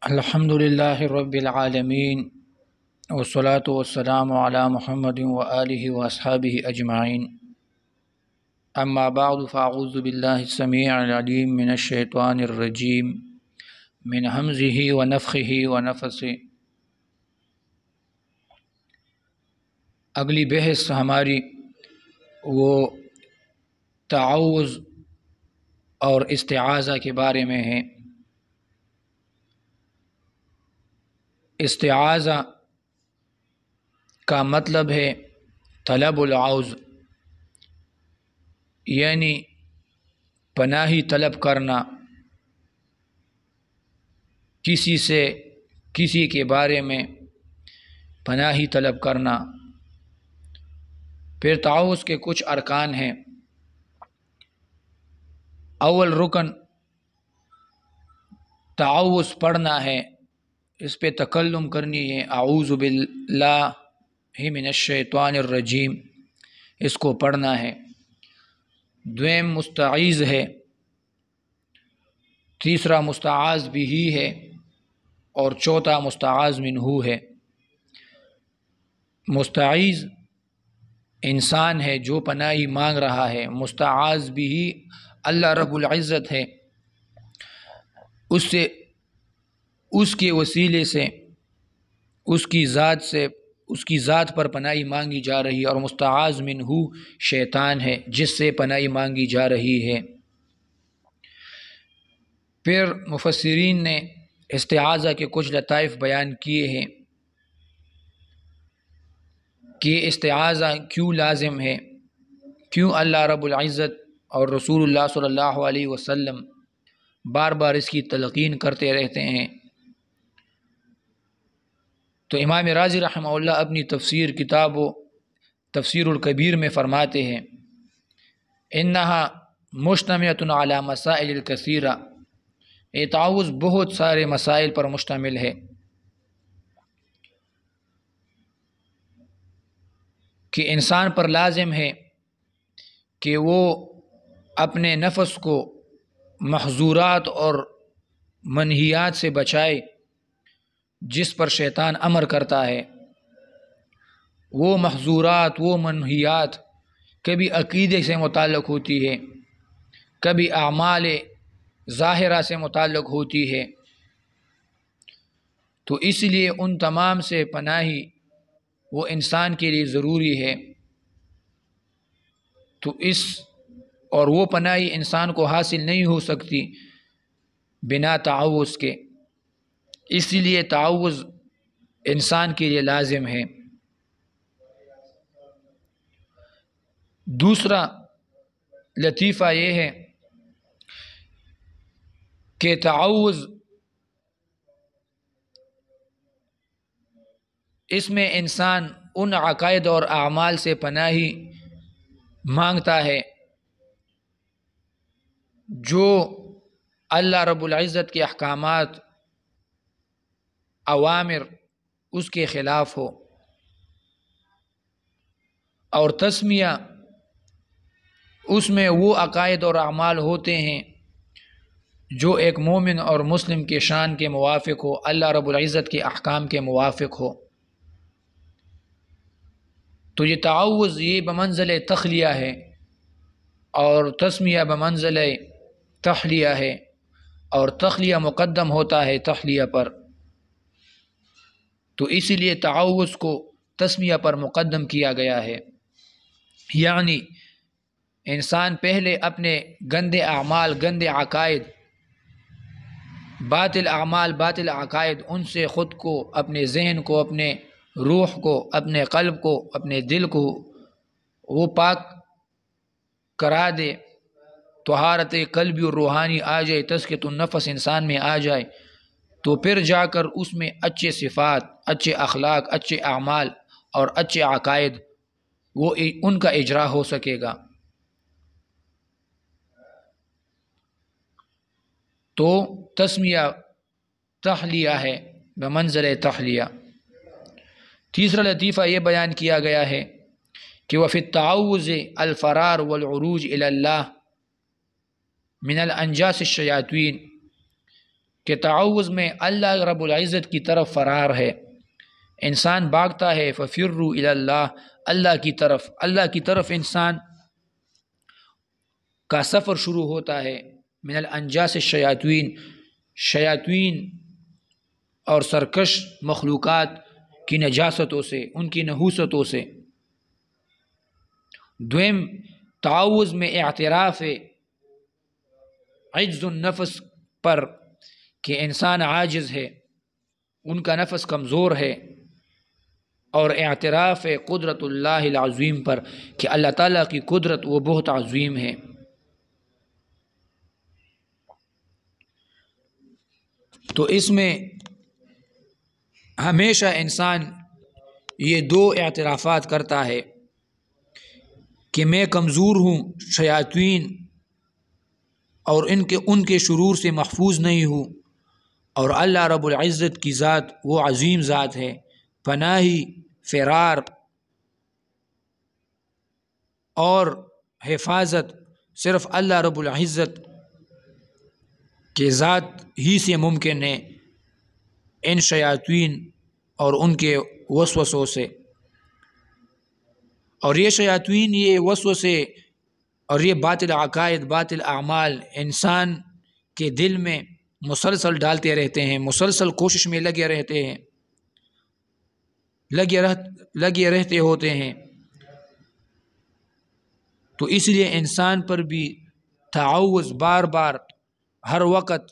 الحمدللہ رب العالمین والصلاة والسلام علی محمد وآلہ واصحابہ اجمعین اما بعد فاعوذ باللہ السمیع العلیم من الشیطان الرجیم من ہمزہ ونفخہ ونفثہ۔ اگلی بحث ہماری وہ تعوذ اور استعاذہ کے بارے میں ہے۔ استعاذہ کا مطلب ہے طلب العوض، یعنی پناہی طلب کرنا، کسی سے کسی کے بارے میں پناہی طلب کرنا۔ پھر تعوذ کے کچھ ارکان ہیں۔ اول رکن تعوذ پڑھنا ہے، اس پہ تکلم کرنی ہے، اعوذ باللہ من الشیطان الرجیم، اس کو پڑھنا ہے۔ دویم مستعیذ ہے، تیسرا مستعاذ بھی ہے، اور چوتھا مستعاذ منہ ہے۔ مستعیذ انسان ہے جو پناہی مانگ رہا ہے، مستعاذ بھی اللہ رب العزت ہے، اس کے وسیلے سے اس کی ذات پر پناہی مانگی جا رہی ہے، اور مستعاذ منہ شیطان ہے جس سے پناہی مانگی جا رہی ہے۔ پھر مفسرین نے استعاذہ کے کچھ لطائف بیان کیے ہیں کہ استعاذہ کیوں لازم ہے، کیوں اللہ رب العزت اور رسول اللہ صلی اللہ علیہ وسلم بار بار اس کی تلقین کرتے رہتے ہیں۔ تو امام رازی رحمہ اللہ اپنی تفسیر کتاب و تفسیر الکبیر میں فرماتے ہیں انہا مشتملۃ علی مسائل کثیرہ، یہ تعوذ بہت سارے مسائل پر مشتمل ہے کہ انسان پر لازم ہے کہ وہ اپنے نفس کو محظورات اور منہیات سے بچائے جس پر شیطان امر کرتا ہے۔ وہ محظورات، وہ منہیات کبھی عقیدے سے متعلق ہوتی ہے، کبھی اعمال ظاہرہ سے متعلق ہوتی ہے، تو اس لیے ان تمام سے پناہی وہ انسان کے لیے ضروری ہے۔ اور وہ پناہی انسان کو حاصل نہیں ہو سکتی بنا تعوذ کے، اس لیے تعوذ انسان کے لیے لازم ہے۔ دوسرا لطیفہ یہ ہے کہ تعوذ اس میں انسان ان عقائد اور اعمال سے پناہی مانگتا ہے جو اللہ رب العزت کے احکامات، اوامر اس کے خلاف ہو، اور تسمیہ اس میں وہ عقائد اور اعمال ہوتے ہیں جو ایک مومن اور مسلم کے شان کے موافق ہو، اللہ رب العزت کے احکام کے موافق ہو۔ تو یہ تعوذ یہ بمنزل تخلیہ ہے، اور تسمیہ بمنزل تحلیہ ہے، اور تخلیہ مقدم ہوتا ہے تحلیہ پر، تو اسی لیے تعوذ کو تسمیہ پر مقدم کیا گیا ہے۔ یعنی انسان پہلے اپنے گندے اعمال، گندے عقائد، باطل اعمال، باطل عقائد، ان سے خود کو، اپنے ذہن کو، اپنے روح کو، اپنے قلب کو، اپنے دل کو وہ پاک کرا دے، طہارت قلبی اور روحانی آ جائے، تزکیۃ النفس انسان میں آ جائے، تو پھر جا کر اس میں اچھے صفات، اچھے اخلاق، اچھے اعمال اور اچھے عقائد وہ ان کا اجرا ہو سکے گا۔ تو تسمیہ تحلیہ ہے، بمنزل تحلیہ۔ تیسرا لطیفہ یہ بیان کیا گیا ہے کہ وفی التعوذ الفرار والعروج الی اللہ من الانجاس الشیاطین، کہ تعوذ میں اللہ رب العزت کی طرف فرار ہے، انسان بھاگتا ہے، ففروا الی اللہ، اللہ کی طرف انسان کا سفر شروع ہوتا ہے، من الانجاس الشیاطین، شیاطین اور سرکش مخلوقات کی نجاستوں سے، ان کی نحوستوں سے۔ دویم، تعوذ میں اعتراف عجز النفس پر کہ انسان عاجز ہے، ان کا نفس کمزور ہے، اور اعتراف قدرت اللہ العظیم پر کہ اللہ تعالیٰ کی قدرت وہ بہت عظیم ہے۔ تو اس میں ہمیشہ انسان یہ دو اعترافات کرتا ہے کہ میں کمزور ہوں، شیاطین اور ان کے شرور سے محفوظ نہیں ہوں، اور اللہ رب العزت کی ذات وہ عظیم ذات ہے، پناہی، فرار اور حفاظت صرف اللہ رب العزت کے ذات ہی سے ممکن ہے، ان شیاطین اور ان کے وسوسوں سے۔ اور یہ شیاطین، یہ وسوسے اور یہ باطل عقائد، باطل اعمال انسان کے دل میں مسلسل ڈالتے رہتے ہیں، مسلسل کوشش میں لگے رہتے ہیں، لگے رہتے ہوتے ہیں۔ تو اس لیے انسان پر بھی تعوذ بار بار ہر وقت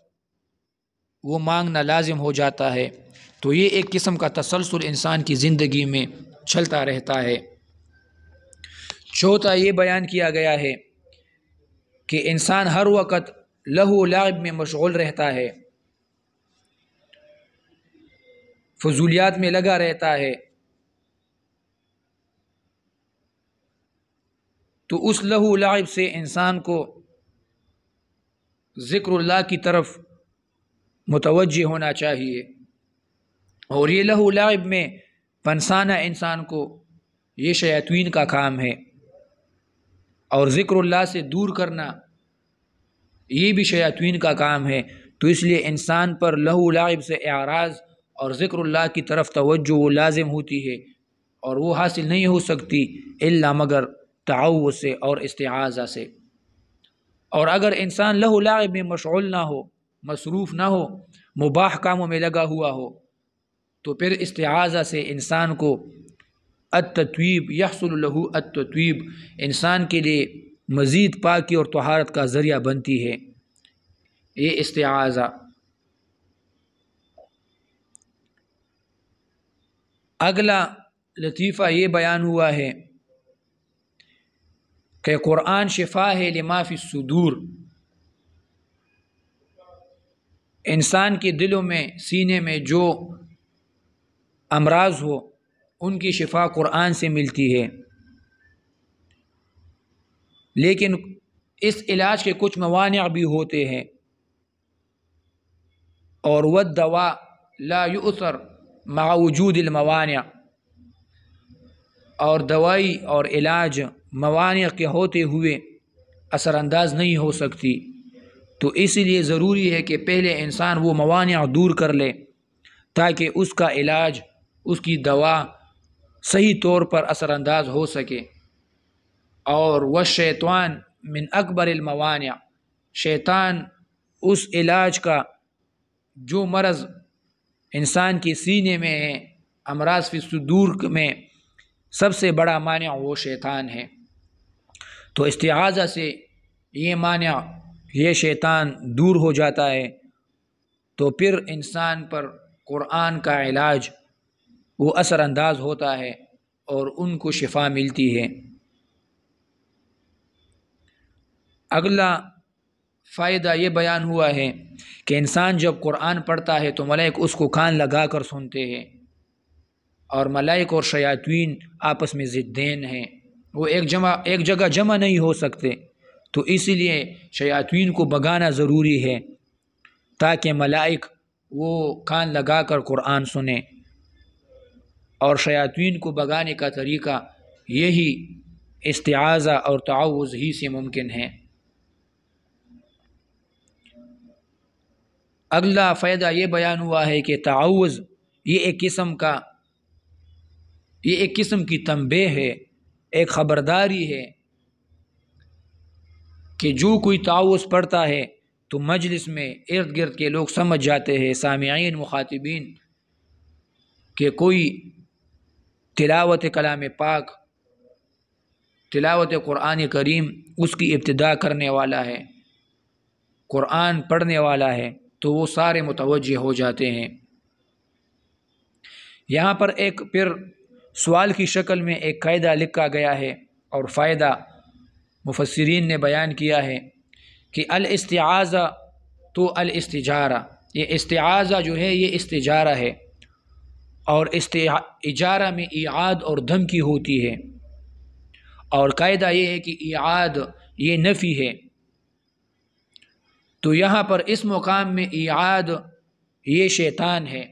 وہ مانگنا لازم ہو جاتا ہے۔ تو یہ ایک قسم کا تسلسل انسان کی زندگی میں چلتا رہتا ہے۔ چوتھا یہ بیان کیا گیا ہے کہ انسان ہر وقت لہو و لعب میں مشغول رہتا ہے، فضولیات میں لگا رہتا ہے، تو اس لہو و لعب سے انسان کو ذکر اللہ کی طرف متوجہ ہونا چاہیے، اور یہ لہو و لعب میں پنسانا انسان کو یہ شیاطین کا کام ہے، اور ذکر اللہ سے دور کرنا یہ بھی شیاطین کا کام ہے۔ تو اس لیے انسان پر لہو و لعب سے اعراض اور ذکر اللہ کی طرف توجہ وہ لازم ہوتی ہے، اور وہ حاصل نہیں ہو سکتی الا مگر تعوذ سے اور استعاذہ سے۔ اور اگر انسان لہو و لعب میں مشغول نہ ہو، مصروف نہ ہو، مباح کاموں میں لگا ہوا ہو، تو پھر استعاذہ سے انسان کو التطویب یحصل له التطویب، انسان کے لیے مزید پاکی اور طہارت کا ذریعہ بنتی ہے یہ استعاذہ۔ اگلا لطیفہ یہ بیان ہوا ہے کہ قرآن شفا ہے لما فی الصدور، انسان کے دلوں میں، سینے میں جو امراض ہو ان کی شفا قرآن سے ملتی ہے، لیکن اس علاج کے کچھ موانع بھی ہوتے ہیں، اور والدواء لا یؤثر مع وجود الموانع، اور دوائی اور علاج موانع کے ہوتے ہوئے اثر انداز نہیں ہو سکتی۔ تو اس لیے ضروری ہے کہ پہلے انسان وہ موانع دور کر لے تاکہ اس کا علاج، اس کی دوا صحیح طور پر اثر انداز ہو سکے۔ اور والشیطان من اکبر الموانع، شیطان اس علاج کا جو مرض انسان کے سینے میں ہے، امراض فی الصدور میں سب سے بڑا مانع وہ شیطان ہے۔ تو استعاذہ سے یہ مانع، یہ شیطان دور ہو جاتا ہے، تو پھر انسان پر قرآن کا علاج وہ اثر انداز ہوتا ہے اور ان کو شفا ملتی ہے۔ اگلا فائدہ یہ بیان ہوا ہے کہ انسان جب قرآن پڑھتا ہے تو ملائک اس کو کان لگا کر سنتے ہیں، اور ملائک اور شیاطین آپس میں ضدین ہیں، وہ ایک جگہ جمع نہیں ہو سکتے، تو اسی لیے شیاطین کو بھگانا ضروری ہے تاکہ ملائک وہ کان لگا کر قرآن سنیں۔ اور شیاطین کو بھگانے کا طریقہ یہی استعاذہ اور تعوذ ہی سے ممکن ہے۔ اگلا فائدہ یہ بیان ہوا ہے کہ تعوذ یہ ایک قسم کی تنبیہ ہے، ایک خبرداری ہے کہ جو کوئی تعوذ پڑھتا ہے تو مجلس میں ارد گرد کے لوگ سمجھ جاتے ہیں، سامعین مخاطبین، کہ کوئی تلاوت کلام پاک، تلاوت قرآن کریم اس کی ابتدا کرنے والا ہے، قرآن پڑھنے والا ہے، تو وہ سارے متوجہ ہو جاتے ہیں۔ یہاں پر ایک پھر سوال کی شکل میں ایک قاعدہ لکھا گیا ہے اور فائدہ مفسرین نے بیان کیا ہے کہ الاستعاذہ تو الاستجارہ، یہ استعاذہ جو ہے یہ استجارہ ہے، اور اجارہ میں اعاد اور دھمکی ہوتی ہے، اور قاعدہ یہ ہے کہ اعاد یہ نفی ہے، تو یہاں پر اس مقام میں اعاد یہ شیطان ہے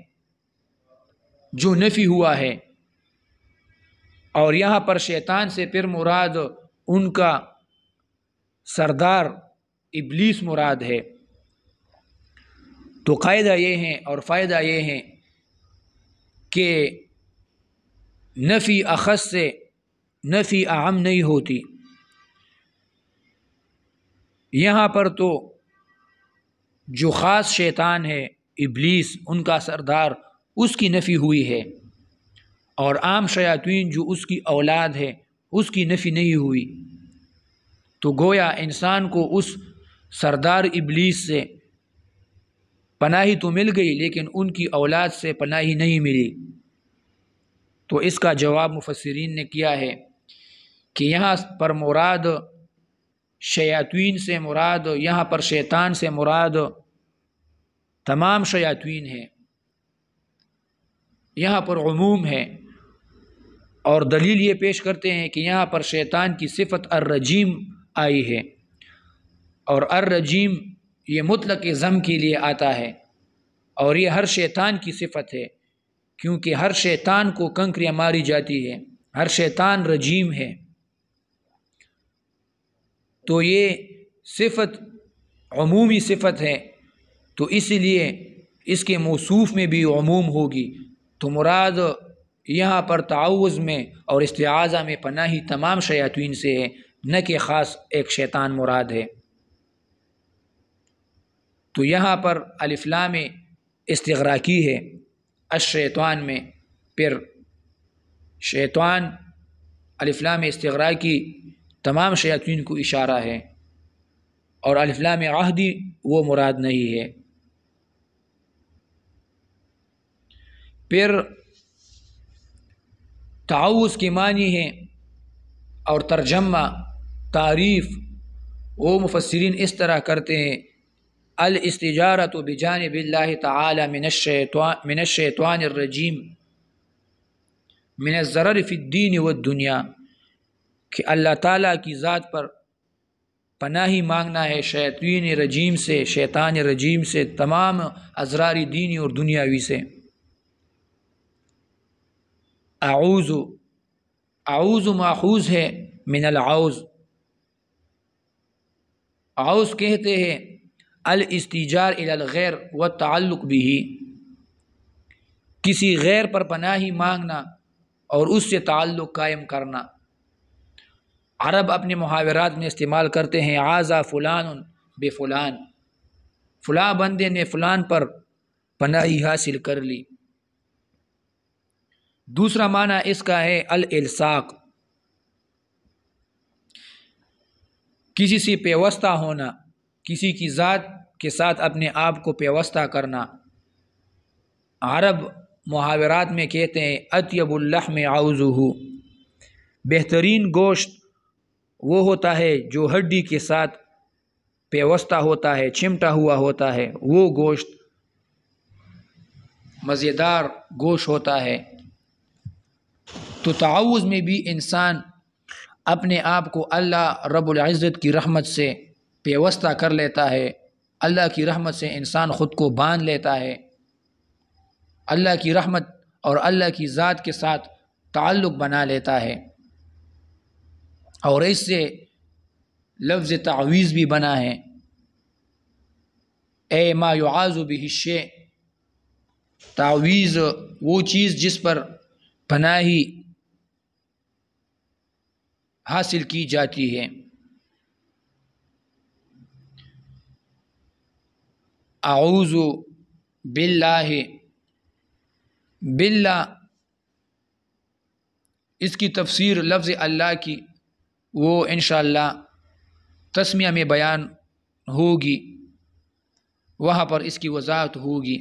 جو نفی ہوا ہے، اور یہاں پر شیطان سے پھر مراد ان کا سردار ابلیس مراد ہے۔ تو قاعدہ یہ ہے اور فائدہ یہ ہے کہ نفی اخص سے نفی اعم نہیں ہوتی، یہاں پر تو جو خاص شیطان ہے ابلیس، ان کا سردار، اس کی نفی ہوئی ہے، اور عام شیاطین جو اس کی اولاد ہے اس کی نفی نہیں ہوئی، تو گویا انسان کو اس سردار ابلیس سے پناہی تو مل گئی لیکن ان کی اولاد سے پناہی نہیں ملی۔ تو اس کا جواب مفسرین نے کیا ہے کہ یہاں پر مراد شیاطین سے مراد، یہاں پر شیطان سے مراد تمام شیاطین ہیں، یہاں پر عموم ہے، اور دلیل یہ پیش کرتے ہیں کہ یہاں پر شیطان کی صفت الرجیم آئی ہے، اور الرجیم یہ مطلق ذم کے لیے آتا ہے، اور یہ ہر شیطان کی صفت ہے، کیونکہ ہر شیطان کو کنکریاں ماری جاتی ہے، ہر شیطان رجیم ہے، تو یہ صفت عمومی صفت ہے، تو اسی لیے اس کے موصوف میں بھی عموم ہوگی، تو مراد یہاں پر تعوذ میں اور استعاذہ میں پناہی تمام شیاطین سے ہے، نہ کہ خاص ایک شیطان مراد ہے۔ تو یہاں پر الف لام استغراقی ہے الشیطان میں، پھر شیطان الف لام استغراقی تمام شیاطین کو اشارہ ہے، اور الف لام عہدی وہ مراد نہیں ہے۔ پھر تعوذ کے معنی ہے اور ترجمہ تعریف وہ مفسرین اس طرح کرتے ہیں: الاستجارۃ بجانب اللہ تعالی من الشیطان الرجیم من الضرر فی الدین والدنیا، کہ اللہ تعالیٰ کی ذات پر پناہی مانگنا ہے شیطان رجیم سے، تمام اضرار دینی اور دنیاوی سے۔ اعوذ ماخوذ ہے من العوذ، عوذ کہتے ہیں الاستیجار الی الغیر والتعلق به، کسی غیر پر پناہی مانگنا اور اس سے تعلق قائم کرنا۔ عرب اپنے محاورات میں استعمال کرتے ہیں عاذ فلان بفلان، فلاں بندے نے فلان پر پناہی حاصل کر لی۔ دوسرا معنی اس کا ہے الالصاق، کسی سے پیوستہ ہونا، کسی کی ذات کے ساتھ اپنے آپ کو پیوستہ کرنا۔ عرب محاورات میں کہتے ہیں اطیب اللحم عوزہ، بہترین گوشت وہ ہوتا ہے جو ہڈی کے ساتھ پیوستہ ہوتا ہے، چمٹا ہوا ہوتا ہے، وہ گوشت مزیدار گوشت ہوتا ہے۔ تو تعوذ میں بھی انسان اپنے آپ کو اللہ رب العزت کی رحمت سے پیوستہ کر لیتا ہے، اللہ کی رحمت سے انسان خود کو باندھ لیتا ہے، اللہ کی رحمت اور اللہ کی ذات کے ساتھ تعلق بنا لیتا ہے، اور اس سے لفظ تعویذ بھی بنا ہے۔ اے ما یعاذ بہ الشیء، تعویذ وہ چیز جس پر پناہی حاصل کی جاتی ہے۔ اعوذ باللہ، باللہ اس کی تفسیر لفظ اللہ کی وہ انشاءاللہ تسمیہ میں بیان ہوگی، وہاں پر اس کی وضاحت ہوگی۔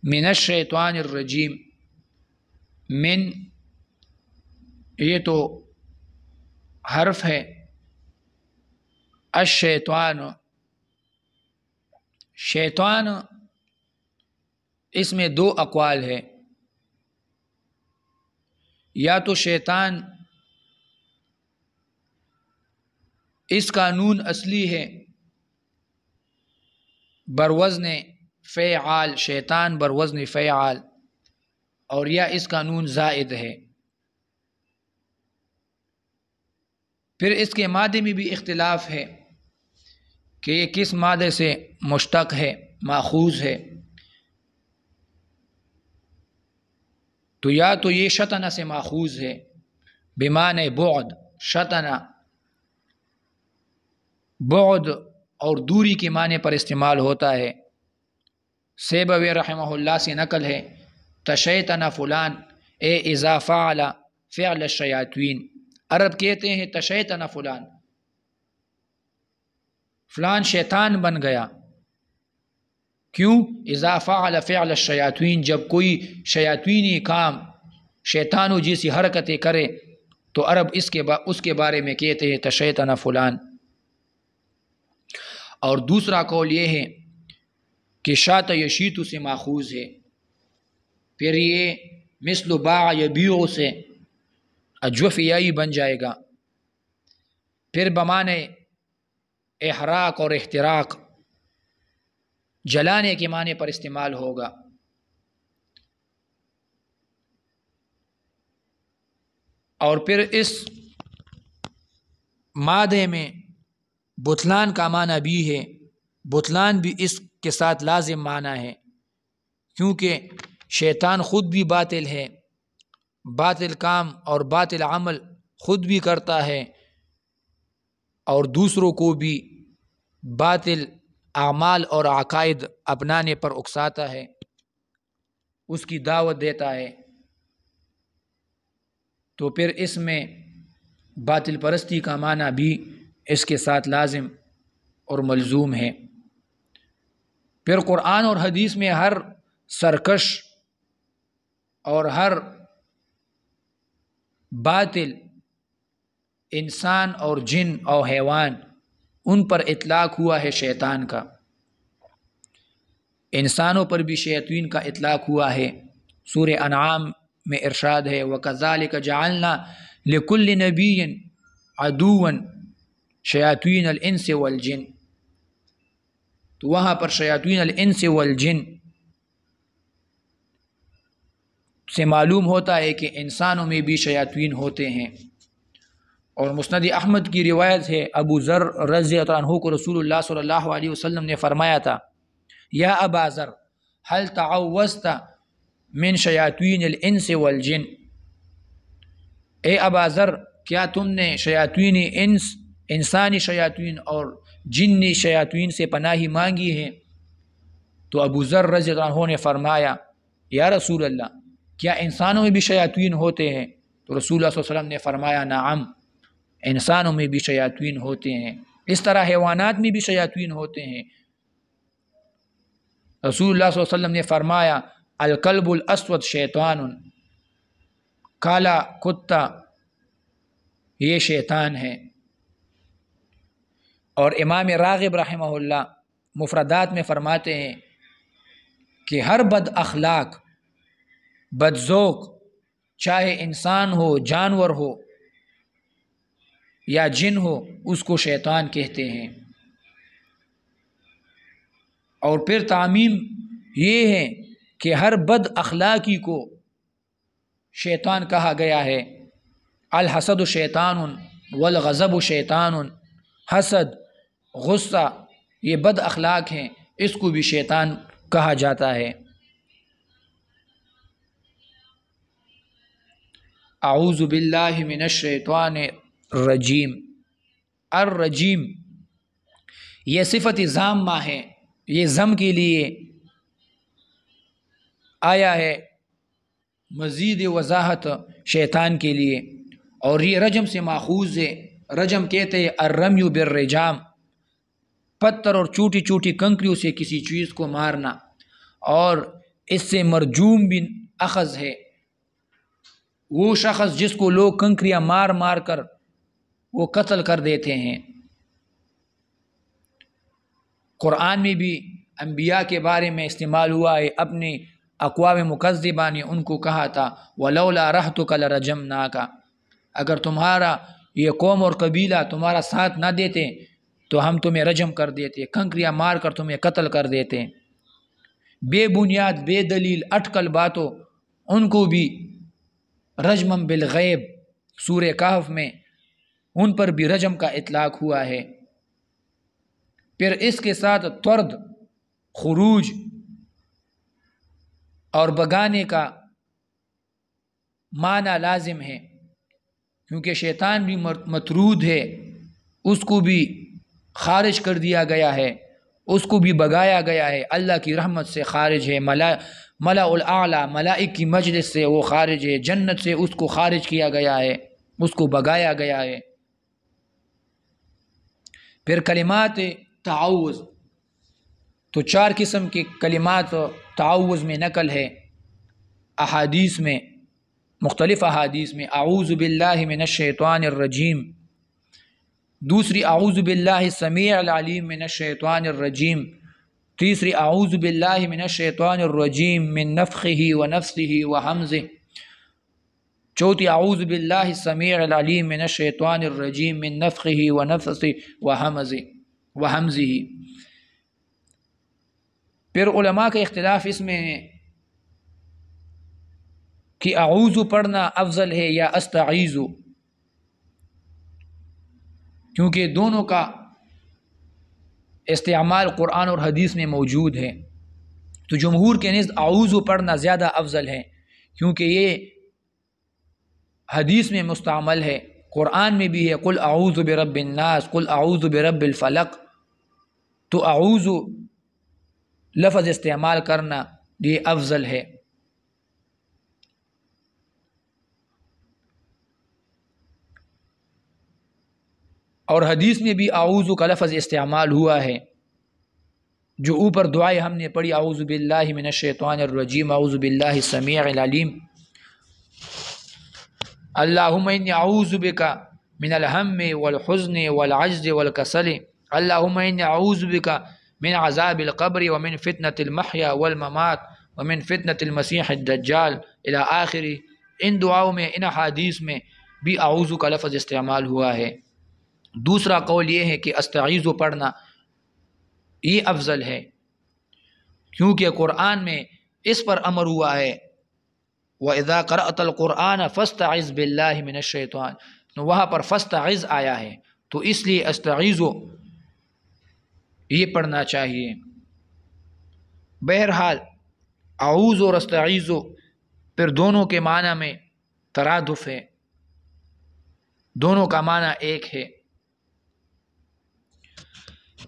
من الشیطان الرجیم، من یہ تو حرف ہے، الشیطان شیطان، اس میں دو اقوال ہے، یا تو شیطان اس کا نون اصلی ہے بروزن فعال، شیطان بروزن فعال، اور یا اس کا نون زائد ہے۔ پھر اس کے مادے میں بھی اختلاف ہے کہ یہ کس مادے سے مشتق ہے، ماخوذ ہے۔ تو یا تو یہ شطن سے ماخوذ ہے بمعنی بعد، شطن بعد اور دوری کے معنی پر استعمال ہوتا ہے۔ سیبوی رحمہ اللہ سے نقل ہے، تشیطن فلان اے اذا فعل فعل الشیاطین، عرب کہتے ہیں تشیطن فلان، فلان شیطان بن گیا۔ کیوں؟ اذا فعل فعل الشیاطین، جب کوئی شیاطینی کام، شیطانوں جیسی حرکتیں کرے تو عرب اس کے بارے میں کہتے ہیں تشیطن فلان۔ اور دوسرا قول یہ ہے کہ شاط یشیط سے ماخوذ ہے، پھر یہ مثل باع یبیع سے اجوفیائی بن جائے گا، پھر بمعنی احراق اور احتراق، جلانے کے معنی پر استعمال ہوگا۔ اور پھر اس مادے میں بطلان کا معنی بھی ہے، بطلان بھی اس کے ساتھ لازم معنی ہے، کیونکہ شیطان خود بھی باطل ہے، باطل کام اور باطل عمل خود بھی کرتا ہے، اور دوسروں کو بھی باطل اعمال اور عقائد اپنانے پر اکساتا ہے، اس کی دعوت دیتا ہے۔ تو پھر اس میں باطل پرستی کا معنی بھی اس کے ساتھ لازم اور ملزوم ہے۔ پھر قرآن اور حدیث میں ہر سرکش اور ہر باطل انسان اور جن اور حیوان، ان پر اطلاق ہوا ہے شیطان کا، انسانوں پر بھی شیاطین کا اطلاق ہوا ہے۔ سورہ انعام میں ارشاد ہے وَكَذَلِكَ جَعَلْنَا لِكُلِّ نَبِيٍّ عَدُوًّا شَيَاطِينَ الْإِنسِ وَالْجِنِّ، تو وہاں پر شیاطین الانس والجن سے معلوم ہوتا ہے کہ انسانوں میں بھی شیاطین ہوتے ہیں۔ اور مسند احمد کی روایت ہے، ابو ذر رضی اللہ عنہ کو رسول اللہ صلی اللہ علیہ وسلم نے فرمایا تھا، یا ابا ذر هل تعوذت من شیاطین الانس والجن، اے ابا ذر کیا تم نے شیاطین انس، انسانی شیاطین اور جنی شیاطین سے پناہی مانگی ہے؟ تو ابو ذر رضی اللہ عنہ نے فرمایا، یا رسول اللہ کیا انسانوں میں بھی شیاطین ہوتے ہیں؟ تو رسول اللہ صلی اللہ علیہ وسلم نے فرمایا نعم، انسانوں میں بھی شیاطین ہوتے ہیں، اس طرح حیوانات میں بھی شیاطین ہوتے ہیں۔ رسول اللہ صلی اللہ علیہ وسلم نے فرمایا الکلب الاسود شیطان، کالا کتا یہ شیطان ہے۔ اور امام راغب رحمہ اللہ مفردات میں فرماتے ہیں کہ ہر بد اخلاق، بد ذوق، چاہے انسان ہو، جانور ہو یا جن ہو، اس کو شیطان کہتے ہیں۔ اور پھر تعمیم یہ ہے کہ ہر بد اخلاقی کو شیطان کہا گیا ہے۔ الحسد شیطان والغضب شیطان، حسد، غصہ یہ بد اخلاق ہیں، اس کو بھی شیطان کہا جاتا ہے۔ اعوذ باللہ من الشیطان الرجیم۔ الرجیم یہ صفت ذامہ ہے، یہ ذم کے لیے آیا ہے، مزید وضاحت شیطان کے لیے، اور یہ رجم سے ماخوذ ہے۔ رجم کہتے ہیں الرمی بالرجام، پتھر اور چھوٹی چھوٹی کنکریوں سے کسی چیز کو مارنا، اور اس سے مرجوم بھی اخذ ہے، وہ شخص جس کو لوگ کنکریاں مار مار کر وہ قتل کر دیتے ہیں۔ قرآن میں بھی انبیاء کے بارے میں استعمال ہوا ہے، اپنی اقوام مکذبہ نے ان کو کہا تھا وَلَوْلَا رَحْتُكَ لَرَجَمْنَاكَ، اگر تمہارا یہ قوم اور قبیلہ تمہارا ساتھ نہ دیتے تو ہم تمہیں رجم کر دیتے، کنکریاں مار کر تمہیں قتل کر دیتے۔ بے بنیاد بے دلیل اٹکل باتوں ان کو بھی رجم بالغیب سورہ کہف میں ان پر بھی رجم کا اطلاق ہوا ہے۔ پھر اس کے ساتھ طرد، خروج اور بگانے کا معنی لازم ہے، کیونکہ شیطان بھی مطرود ہے، اس کو بھی خارج کر دیا گیا ہے، اس کو بھی بگایا گیا ہے، اللہ کی رحمت سے خارج ہے، ملأ الاعلیٰ ملائک کی مجلس سے وہ خارج ہے، جنت سے اس کو خارج کیا گیا ہے، اس کو بگایا گیا ہے۔ پھر کلمات تعوذ، تو 4 قسم کے کلمات تعوذ میں نقل ہے احادیث میں، مختلف احادیث میں۔ اعوذ باللہ من الشیطان الرجیم، دوسری اعوذ باللہ السمیع العلیم من الشیطان الرجیم، تیسری اعوذ باللہ من الشیطان الرجیم من نفخہ ونفثہ وہمزہ، چوتھی اعوذ باللہ السمیع العلیم من الشیطان الرجیم من نفخہ ونفثہ وہمزہ۔ پھر علماء کا اختلاف اس میں ہے کہ اعوذ پڑھنا افضل ہے یا استعیذ، کیونکہ دونوں کا استعمال قرآن اور حدیث میں موجود ہے۔ تو جمہور کے نزد اعوذ پڑھنا زیادہ افضل ہے، کیونکہ یہ حدیث میں مستعمل ہے، قرآن میں بھی ہے قل اعوذ برب الناس قل اعوذ برب الفلق، تو اعوذ لفظ استعمال کرنا یہ افضل ہے۔ اور حدیث میں بھی اعوذ کا لفظ استعمال ہوا ہے، جو اوپر دعائیں ہم نے پڑھی اعوذ باللہ من الشیطان الرجیم، اعوذ باللہ السمیع العلیم، اللہم انی اعوذ بک من الہم والحزن والعجز والکسل، اللہم انی اعوذ بک من عذاب القبر ومن فتنة المحیا والممات ومن فتنة المسیح الدجال الی آخر۔ ان دعاؤں میں، ان احادیث میں بھی اعوذ کا لفظ استعمال ہوا ہے۔ دوسرا قول یہ ہے کہ استعیذ پڑھنا یہ افضل ہے، کیونکہ قرآن میں اس پر امر ہوا ہے وَإِذَا قَرَأْتَ الْقُرْآنَ فَاسْتَعِذْ بِاللَّهِ مِنَ الشَّيْطَانِ، تو وہاں پر فاستعذ آیا ہے، تو اس لیے استعیذ یہ پڑھنا چاہیے۔ بہرحال اعوذ اور استعیذ پھر دونوں کے معنی میں ترادف ہے، دونوں کا معنی ایک ہے۔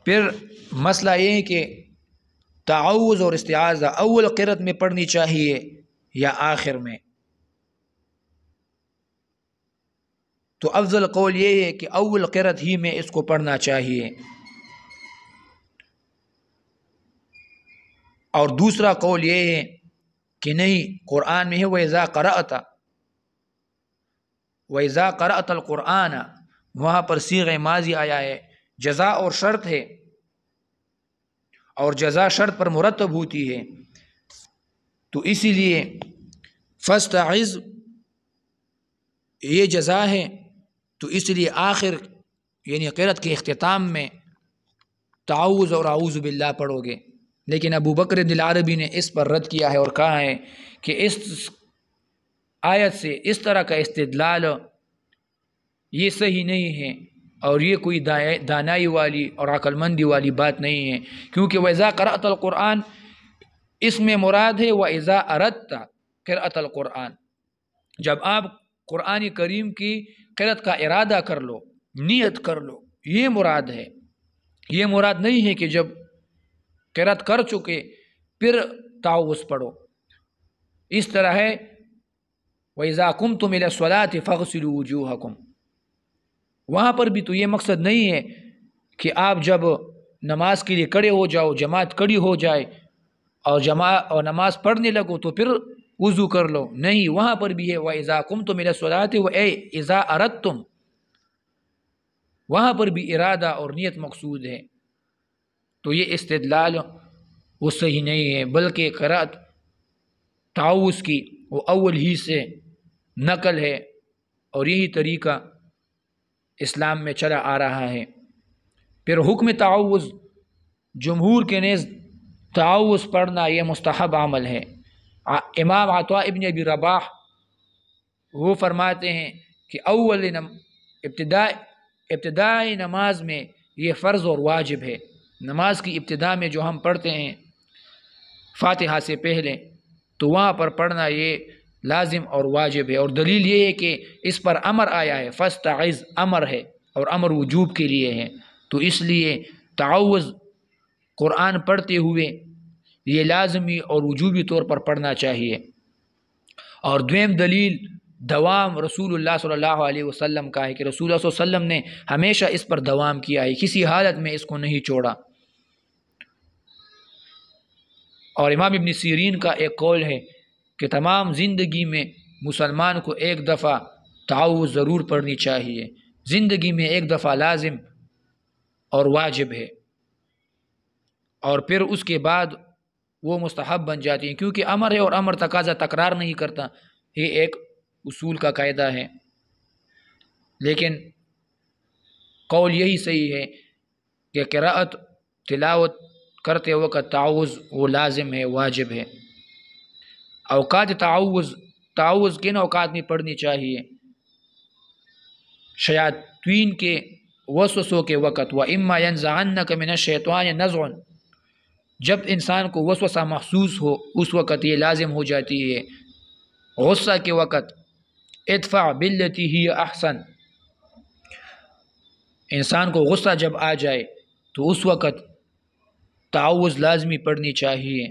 پھر مسئلہ یہ ہے کہ تعوذ اور استعاذہ اول قرأت میں پڑھنی چاہیے یا آخر میں؟ تو افضل قول یہ ہے کہ اول قرأت ہی میں اس کو پڑھنا چاہیے، اور دوسرا قول یہ ہے کہ نہیں، قرآن میں ہے وَإِذَا قَرَأْتَ الْقُرْآنَ، وہاں پر صیغہ ماضی آیا ہے، جزا اور شرط ہے، اور جزا شرط پر مرتب ہوتی ہے، تو اسی لیے فاستعذ یہ جزا ہے، تو اس لیے آخر یعنی قرأت کے اختتام میں تعوذ اور اعوذ باللہ پڑھو گے۔ لیکن ابو بکر العربی نے اس پر رد کیا ہے اور کہا ہے کہ اس آیت سے اس طرح کا استدلال یہ صحیح نہیں ہے، اور یہ کوئی دانائی والی اور عقل مندی والی بات نہیں ہے، کیونکہ وَإِذَا قَرَأْتَ الْقُرْآنَ اس میں مراد ہے وَإِذَا أَرَدْتَ قِرْأَةَ الْقُرْآنِ، جب آپ قرآن کریم کی قرأت کا ارادہ کر لو، نیت کر لو، یہ مراد ہے۔ یہ مراد نہیں ہے کہ جب قرأت کر چکے پھر تعوذ پڑھو۔ اس طرح ہے وَإِذَا قُمْتُمْ إِلَى الصَّلَاةِ فَاغْسِلُوا وُجُوهَكُمْ، وہاں پر بھی تو یہ مقصد نہیں ہے کہ آپ جب نماز کے لیے کھڑے ہو جاؤ، جماعت کھڑی ہو جائے اور نماز پڑھنے لگو تو پھر وضو کر لو، نہیں، وہاں پر بھی ہے وَإِذَا قُمْتُمْ إِلَى الصَّلَاةِ إِذَا أَرَدْتُمْ، وہاں پر بھی ارادہ اور نیت مقصود ہے۔ تو یہ استدلال وہ صحیح نہیں ہے، بلکہ قرأت تعوذ کی وہ اول ہی سے نقل ہے، اور یہی طریقہ اسلام میں چلا آ رہا ہے۔ پھر حکم تعوذ، جمہور کے نیز تعوذ پڑھنا یہ مستحب عمل ہے۔ امام عطاء ابن ابی رباح وہ فرماتے ہیں کہ ابتدائی نماز میں یہ فرض اور واجب ہے۔ نماز کی ابتدا میں جو ہم پڑھتے ہیں فاتحہ سے پہلے، تو وہاں پر پڑھنا یہ لازم اور واجب ہے، اور دلیل یہ ہے کہ اس پر امر آیا ہے، فاستعذ امر ہے، اور امر وجوب کے لیے ہے، تو اس لیے تعوذ قرآن پڑھتے ہوئے یہ لازمی اور وجوبی طور پر پڑھنا چاہیے۔ اور دویم دلیل دوام رسول اللہ صلی اللہ علیہ وسلم کا ہے کہ رسول اللہ صلی اللہ علیہ وسلم نے ہمیشہ اس پر دوام کیا ہے، کسی حالت میں اس کو نہیں چھوڑا۔ اور امام ابن سیرین کا ایک قول ہے کہ تمام زندگی میں مسلمان کو ایک دفعہ تعوذ ضرور پڑھنی چاہیے، زندگی میں ایک دفعہ لازم اور واجب ہے، اور پھر اس کے بعد وہ مستحب بن جاتی ہیں، کیونکہ امر ہے اور امر تقاضا تکرار نہیں کرتا، یہ ایک اصول کا قاعدہ ہے۔ لیکن قول یہی صحیح ہے کہ قراءت تلاوت کرتے وقت تعوذ وہ لازم ہے، واجب ہے۔ اوقات تعوذ کن اوقات میں پڑھنی چاہیے؟ شیاطین کے وسوسوں کے وقت، وَإِمَّا يَنزَغَنَّكَ مِنَ الشَّيْطَانِ نَزْغٌ، جب انسان کو وسوسہ محسوس ہو اس وقت یہ لازم ہو جاتی ہے۔ غصہ کے وقت ادفع باللتی ہی احسن، انسان کو غصہ جب آ جائے تو اس وقت تعوذ لازمی پڑھنی چاہیے۔